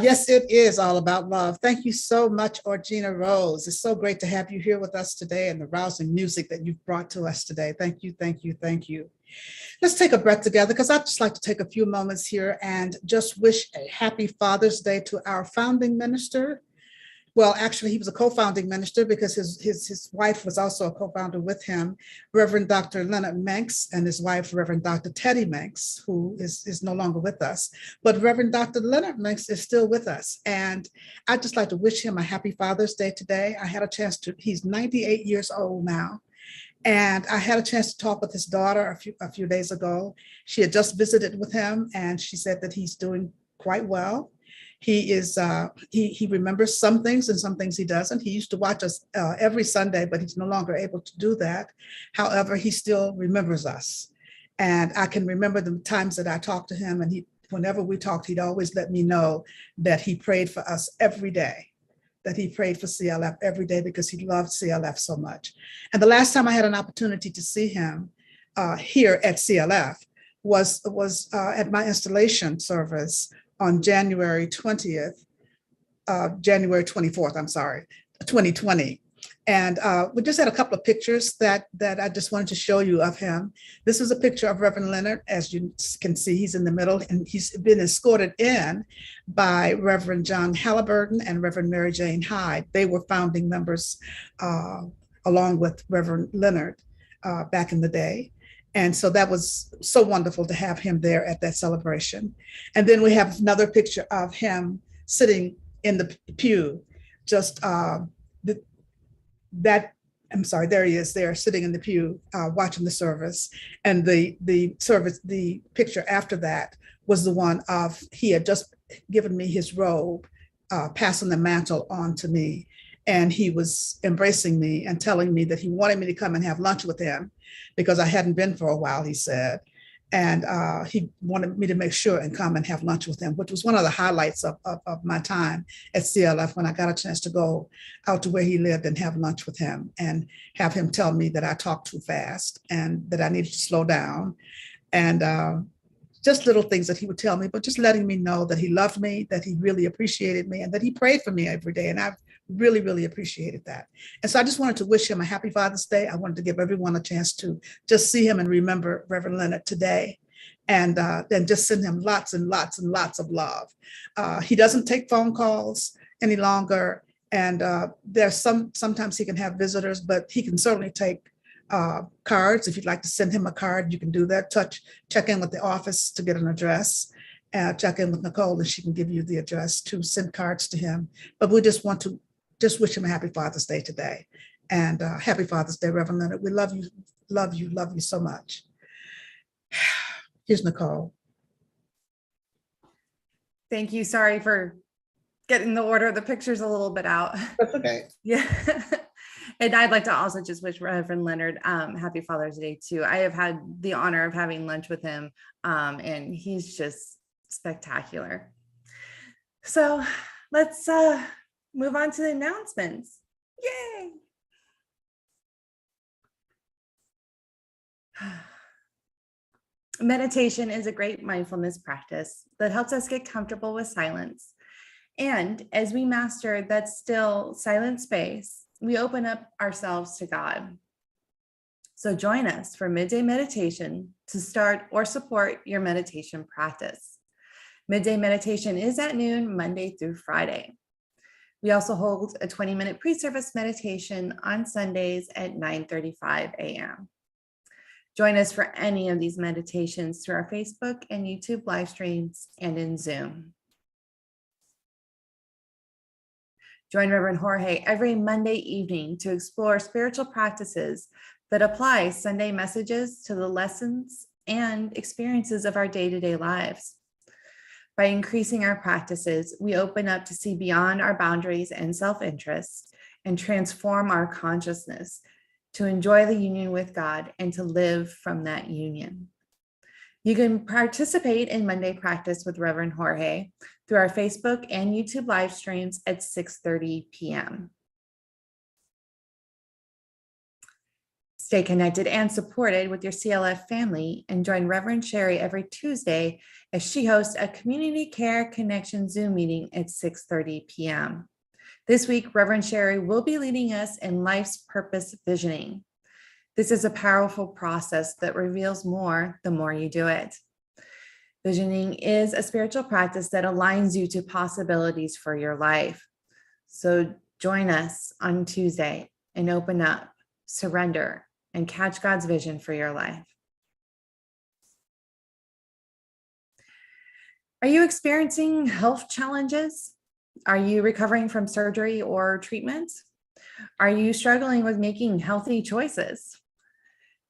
Yes, it is all about love. Thank you so much, Orgena Rose. It's so great to have you here with us today and the rousing music that you've brought to us today. Thank you, thank you, thank you. Let's take a breath together because I'd just like to take a few moments here and just wish a happy Father's Day to our founding minister. Well, actually, he was a co-founding minister because his wife was also a co-founder with him, Reverend Dr. Leonard Manx, and his wife, Reverend Dr. Teddy Manx, who is no longer with us. But Reverend Dr. Leonard Manx is still with us. And I'd just like to wish him a happy Father's Day today. I had a chance to, he's 98 years old now. And I had a chance to talk with his daughter a few days ago. She had just visited with him and she said that he's doing quite well. He is, he remembers some things and some things he doesn't. He used to watch us every Sunday, but he's no longer able to do that. However, he still remembers us. And I can remember the times that I talked to him and whenever we talked, he'd always let me know that he prayed for us every day, that he prayed for CLF every day because he loved CLF so much. And the last time I had an opportunity to see him here at CLF was at my installation service on January 24th, 2020. And we just had a couple of pictures that I just wanted to show you of him. This is a picture of Reverend Leonard. As you can see, he's in the middle and he's been escorted in by Reverend John Halliburton and Reverend Mary Jane Hyde. They were founding members along with Reverend Leonard back in the day. And so that was so wonderful to have him there at that celebration. And then we have another picture of him sitting in the pew, just I'm sorry, there he is there sitting in the pew watching the service. And the picture after that was the one of, he had just given me his robe, passing the mantle on to me. And he was embracing me and telling me that he wanted me to come and have lunch with him because I hadn't been for a while, he said. And he wanted me to make sure and come and have lunch with him, which was one of the highlights of my time at CLF when I got a chance to go out to where he lived and have lunch with him and have him tell me that I talked too fast and that I needed to slow down. And just little things that he would tell me, but just letting me know that he loved me, that he really appreciated me, and that he prayed for me every day. And I've really, really appreciated that. And so I just wanted to wish him a happy Father's Day. I wanted to give everyone a chance to just see him and remember Reverend Leonard today. And then just send him lots and lots and lots of love. He doesn't take phone calls any longer. And there's sometimes he can have visitors, but he can certainly take cards. If you'd like to send him a card, you can do that. Check in with the office to get an address. Check in with Nicole and she can give you the address to send cards to him. But we just want to wish him a happy Father's Day today. And happy Father's Day, Reverend Leonard. We love you so much. Here's Nicole. Thank you. Sorry for getting the order of the pictures a little bit out. That's okay. Yeah. And I'd like to also just wish Reverend Leonard happy Father's Day too. I have had the honor of having lunch with him and he's just spectacular. So let's move on to the announcements. Yay. Meditation is a great mindfulness practice that helps us get comfortable with silence. And as we master that still silent space, we open up ourselves to God. So join us for midday meditation to start or support your meditation practice. Midday meditation is at noon, Monday through Friday. We also hold a 20-minute pre-service meditation on Sundays at 9:35 a.m. Join us for any of these meditations through our Facebook and YouTube live streams and in Zoom. Join Reverend Jorge every Monday evening to explore spiritual practices that apply Sunday messages to the lessons and experiences of our day-to-day lives. By increasing our practices, we open up to see beyond our boundaries and self-interest and transform our consciousness to enjoy the union with God and to live from that union. You can participate in Monday practice with Reverend Jorge through our Facebook and YouTube live streams at 6:30 p.m. Stay connected and supported with your CLF family and join Reverend Sherry every Tuesday as she hosts a Community Care Connection Zoom meeting at 6:30 p.m. This week, Reverend Sherry will be leading us in life's purpose visioning. This is a powerful process that reveals more the more you do it. Visioning is a spiritual practice that aligns you to possibilities for your life. So join us on Tuesday and open up, surrender, and catch God's vision for your life. Are you experiencing health challenges? Are you recovering from surgery or treatment? Are you struggling with making healthy choices?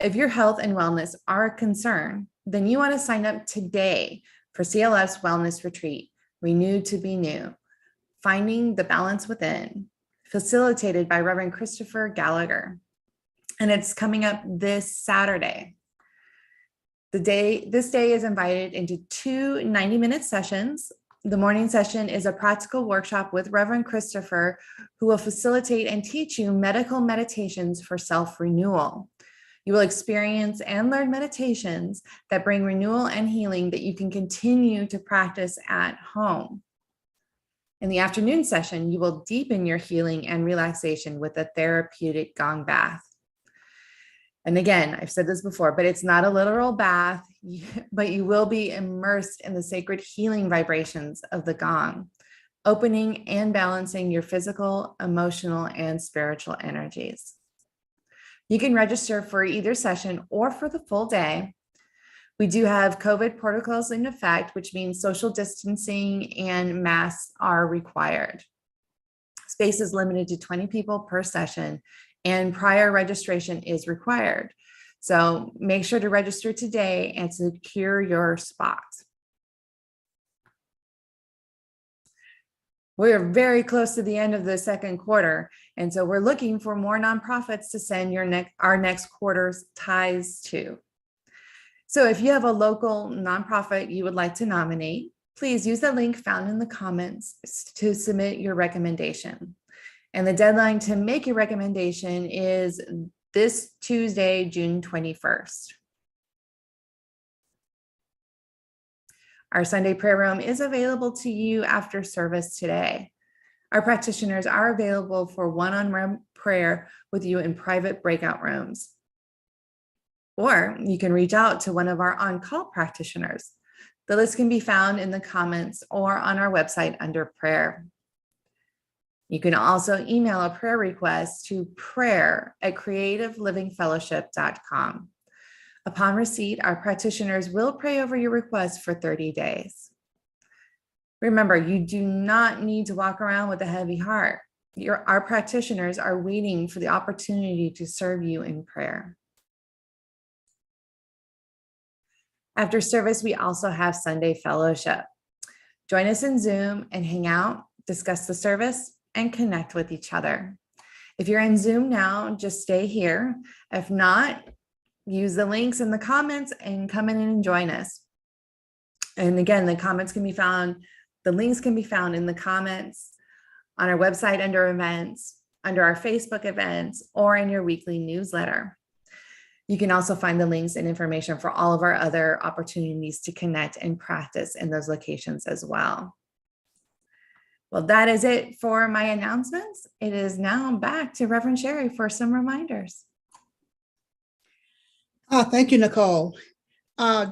If your health and wellness are a concern, then you want to sign up today for CLF's Wellness Retreat, Renewed to be New, Finding the Balance Within, facilitated by Reverend Christopher Gallagher. And it's coming up this Saturday. This day is invited into two 90-minute sessions. The morning session is a practical workshop with Reverend Christopher, who will facilitate and teach you medical meditations for self-renewal. You will experience and learn meditations that bring renewal and healing that you can continue to practice at home. In the afternoon session, you will deepen your healing and relaxation with a therapeutic gong bath. And again, I've said this before, but it's not a literal bath, but you will be immersed in the sacred healing vibrations of the gong, opening and balancing your physical, emotional, and spiritual energies. You can register for either session or for the full day. We do have COVID protocols in effect, which means social distancing and masks are required. Space is limited to 20 people per session, and prior registration is required. So make sure to register today and secure your spot. We're very close to the end of the second quarter, and so we're looking for more nonprofits to send our next quarter's tithes to. So if you have a local nonprofit you would like to nominate, please use the link found in the comments to submit your recommendation. And the deadline to make your recommendation is this Tuesday, June 21st. Our Sunday prayer room is available to you after service today. Our practitioners are available for one-on-one prayer with you in private breakout rooms. Or you can reach out to one of our on-call practitioners. The list can be found in the comments or on our website under prayer. You can also email a prayer request to prayer@creativelivingfellowship.com. Upon receipt, our practitioners will pray over your request for 30 days. Remember, you do not need to walk around with a heavy heart. Our practitioners are waiting for the opportunity to serve you in prayer. After service, we also have Sunday fellowship. Join us in Zoom and hang out, discuss the service, and connect with each other. If you're in Zoom now, just stay here. If not, use the links in the comments and come in and join us. And again, the links can be found in the comments, on our website under events, under our Facebook events, or in your weekly newsletter. You can also find the links and information for all of our other opportunities to connect and practice in those locations as well. Well, that is it for my announcements. It is now back to Reverend Sherry for some reminders. Thank you, Nicole.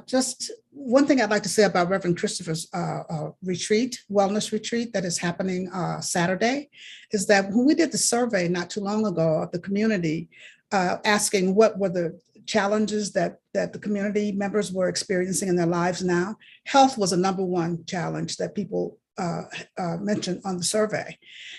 Just one thing I'd like to say about Reverend Christopher's wellness retreat that is happening Saturday, is that when we did the survey not too long ago of the community, asking what were the challenges that the community members were experiencing in their lives now, health was a number one challenge that people mentioned on the survey.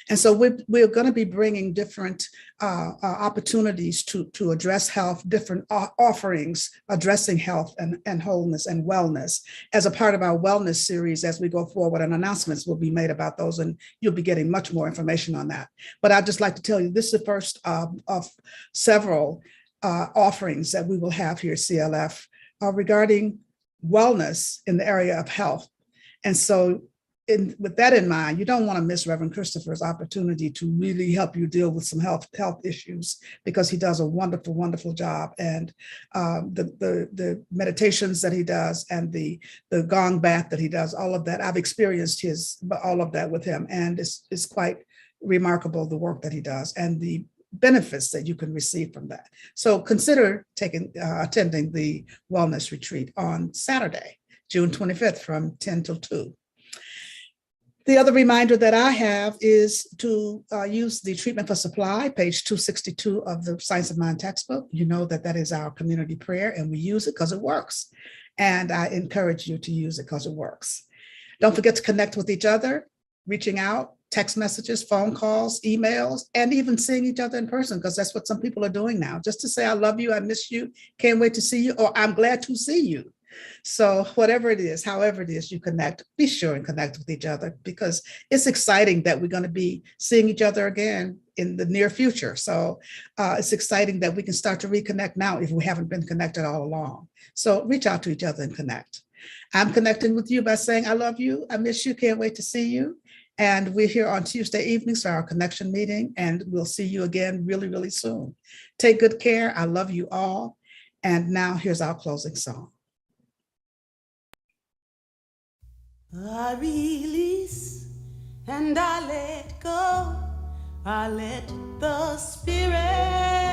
And so we're going to be bringing different opportunities to address health, different offerings addressing health and wholeness and wellness as a part of our wellness series as we go forward, and announcements will be made about those, and you'll be getting much more information on that. But I'd just like to tell you, this is the first of several offerings that we will have here at CLF regarding wellness in the area of health. And so with that in mind, you don't want to miss Reverend Christopher's opportunity to really help you deal with some health issues, because he does a wonderful, wonderful job. And the meditations that he does and the gong bath that he does, all of that, I've experienced all of that with him, and it's quite remarkable, the work that he does and the benefits that you can receive from that. So consider attending the wellness retreat on Saturday, June 25th from 10 till 2. The other reminder that I have is to use the Treatment for Supply, page 262 of the Science of Mind textbook. You know that is our community prayer, and we use it because it works. And I encourage you to use it because it works. Don't forget to connect with each other, reaching out, text messages, phone calls, emails, and even seeing each other in person, because that's what some people are doing now. Just to say, I love you, I miss you, can't wait to see you, or I'm glad to see you. So whatever it is, however it is you connect, be sure and connect with each other, because it's exciting that we're going to be seeing each other again in the near future. So it's exciting that we can start to reconnect now if we haven't been connected all along. So reach out to each other and connect. I'm connecting with you by saying, I love you, I miss you, can't wait to see you. And we're here on Tuesday evenings for our connection meeting, and we'll see you again really, really soon. Take good care. I love you all. And now here's our closing song. I release and I let go. I let the Spirit